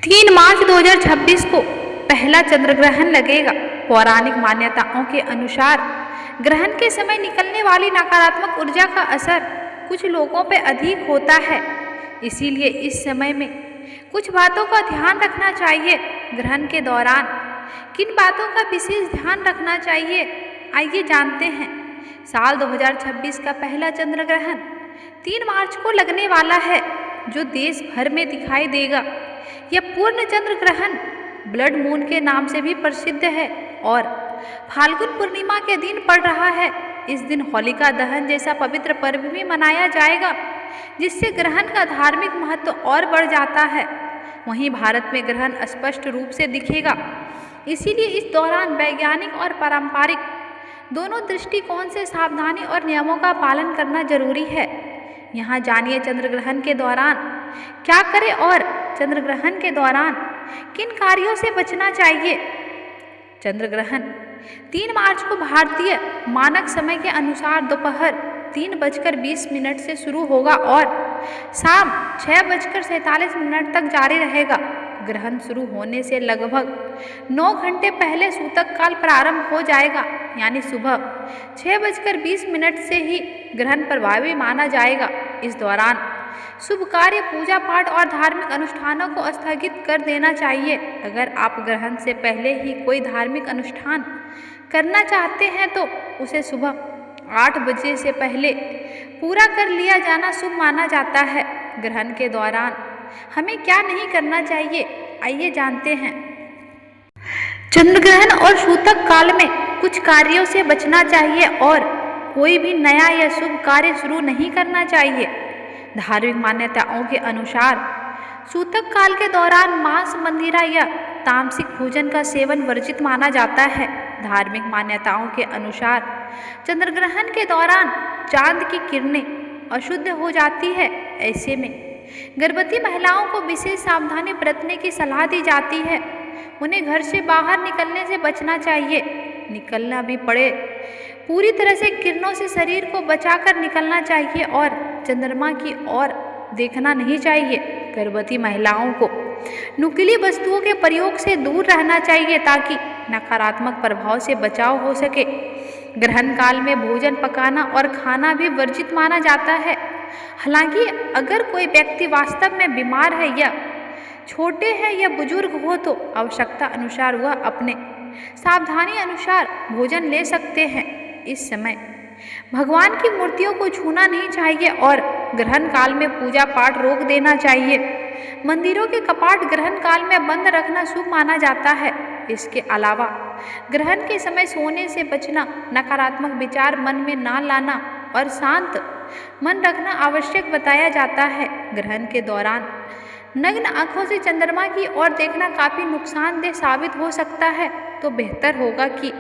3 मार्च 2026 को पहला चंद्र ग्रहण लगेगा। पौराणिक मान्यताओं के अनुसार ग्रहण के समय निकलने वाली नकारात्मक ऊर्जा का असर कुछ लोगों पर अधिक होता है, इसीलिए इस समय में कुछ बातों का ध्यान रखना चाहिए। ग्रहण के दौरान किन बातों का विशेष ध्यान रखना चाहिए, आइए जानते हैं। साल 2026 का पहला चंद्र ग्रहण 3 मार्च को लगने वाला है, जो देश भर में दिखाई देगा। यह पूर्ण चंद्र ग्रहण ब्लड मून के नाम से भी प्रसिद्ध है और फाल्गुन पूर्णिमा के दिन पड़ रहा है। इस दिन होलिका दहन जैसा पवित्र पर्व भी मनाया जाएगा, जिससे ग्रहण का धार्मिक महत्व और बढ़ जाता है। वहीं भारत में ग्रहण स्पष्ट रूप से दिखेगा, इसीलिए इस दौरान वैज्ञानिक और पारंपरिक दोनों दृष्टिकोण से सावधानी और नियमों का पालन करना जरूरी है। यहाँ जानिए चंद्र ग्रहण के दौरान क्या करें और चंद्र ग्रहण के दौरान किन कार्यों से बचना चाहिए। चंद्र ग्रहण 3 मार्च को भारतीय मानक समय के अनुसार दोपहर 3:20 से शुरू होगा और शाम 6:47 तक जारी रहेगा। ग्रहण शुरू होने से लगभग 9 घंटे पहले सूतक काल प्रारंभ हो जाएगा, यानी सुबह 6:20 से ही ग्रहण प्रभावी माना जाएगा। इस दौरान शुभ कार्य, पूजा पाठ और धार्मिक अनुष्ठानों को स्थगित कर देना चाहिए। अगर आप ग्रहण से पहले ही कोई धार्मिक अनुष्ठान करना चाहते हैं तो उसे सुबह 8 बजे से पहले पूरा कर लिया जाना शुभ माना जाता है। ग्रहण के दौरान हमें क्या नहीं करना चाहिए, आइए जानते हैं। चंद्र ग्रहण और सूतक काल में कुछ कार्यों से बचना चाहिए और कोई भी नया या शुभ कार्य शुरू नहीं करना चाहिए। धार्मिक मान्यताओं के अनुसार सूतक काल के दौरान मांस, मंदिरा या तामसिक भोजन का सेवन वर्जित माना जाता है। धार्मिक मान्यताओं के अनुसार चंद्र ग्रहण के दौरान चांद की किरणें अशुद्ध हो जाती है। ऐसे में गर्भवती महिलाओं को विशेष सावधानी बरतने की सलाह दी जाती है। उन्हें घर से बाहर निकलने से बचना चाहिए। निकलना भी पड़े, पूरी तरह से किरणों से शरीर को बचाकर निकलना चाहिए और चंद्रमा की ओर देखना नहीं चाहिए। गर्भवती महिलाओं को नुकीली वस्तुओं के प्रयोग से दूर रहना चाहिए ताकि नकारात्मक प्रभाव से बचाव हो सके। ग्रहण काल में भोजन पकाना और खाना भी वर्जित माना जाता है। हालांकि अगर कोई व्यक्ति वास्तव में बीमार है या छोटे हैं या बुजुर्ग हो तो आवश्यकता अनुसार वह अपने सावधानी अनुसार भोजन ले सकते हैं। इस समय भगवान की मूर्तियों को छूना नहीं चाहिए और ग्रहण काल में पूजा पाठ रोक देना चाहिए। मंदिरों के कपाट ग्रहण काल में बंद रखना शुभ माना जाता है। इसके अलावा ग्रहण के समय सोने से बचना, नकारात्मक विचार मन में ना लाना और शांत मन रखना आवश्यक बताया जाता है। ग्रहण के दौरान नग्न आंखों से चंद्रमा की ओर देखना काफ़ी नुकसानदेह साबित हो सकता है, तो बेहतर होगा कि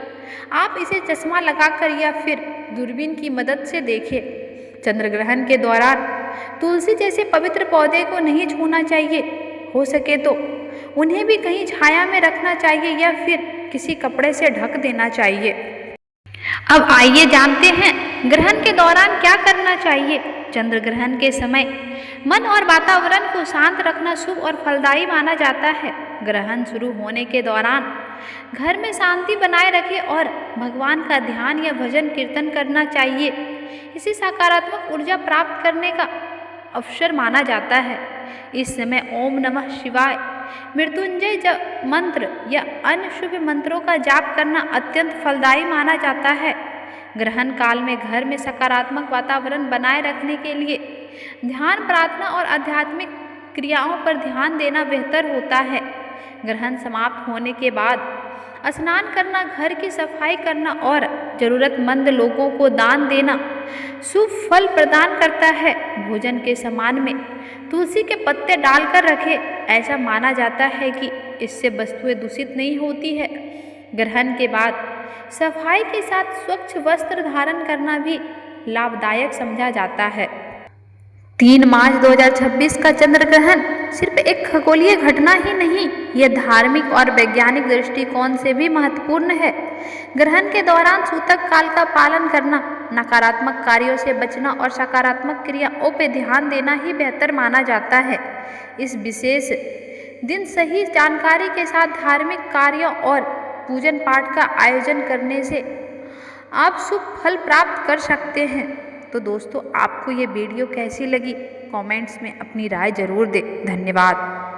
आप इसे चश्मा लगाकर या फिर दूरबीन की मदद से देखें। चंद्र ग्रहण के दौरान तुलसी जैसे पवित्र पौधे को नहीं छूना चाहिए। हो सके तो उन्हें भी कहीं छाया में रखना चाहिए या फिर किसी कपड़े से ढक देना चाहिए। अब आइए जानते हैं ग्रहण के दौरान क्या करना चाहिए। चंद्र ग्रहण के समय मन और वातावरण को शांत रखना शुभ और फलदायी माना जाता है। ग्रहण शुरू होने के दौरान घर में शांति बनाए रखें और भगवान का ध्यान या भजन कीर्तन करना चाहिए। इसे सकारात्मक ऊर्जा प्राप्त करने का अवसर माना जाता है। इस समय ओम नमः शिवाय, मृत्युंजय मंत्र या अन्य शुभ मंत्रों का जाप करना अत्यंत फलदायी माना जाता है। ग्रहण काल में घर में सकारात्मक वातावरण बनाए रखने के लिए ध्यान, प्रार्थना और आध्यात्मिक क्रियाओं पर ध्यान देना बेहतर होता है। ग्रहण समाप्त होने के बाद स्नान करना, घर की सफाई करना और जरूरतमंद लोगों को दान देना शुभ फल प्रदान करता है। भोजन के सामान में तुलसी के पत्ते डालकर रखें। ऐसा माना जाता है कि इससे वस्तुएं दूषित नहीं होती है। ग्रहण के बाद सफाई के साथ स्वच्छ वस्त्र धारण करना भी लाभदायक समझा जाता है। 3 मार्च 2026 का चंद्र ग्रहण सिर्फ एक खगोलीय घटना ही नहीं, यह धार्मिक और वैज्ञानिक दृष्टिकोण से भी महत्वपूर्ण है। ग्रहण के दौरान सूतक काल का पालन करना, नकारात्मक कार्यों से बचना और सकारात्मक क्रियाओं पर ध्यान देना ही बेहतर माना जाता है। इस विशेष दिन सही जानकारी के साथ धार्मिक कार्यों और पूजन पाठ का आयोजन करने से आप शुभ फल प्राप्त कर सकते हैं। तो दोस्तों, आपको ये वीडियो कैसी लगी? कमेंट्स में अपनी राय जरूर दें। धन्यवाद।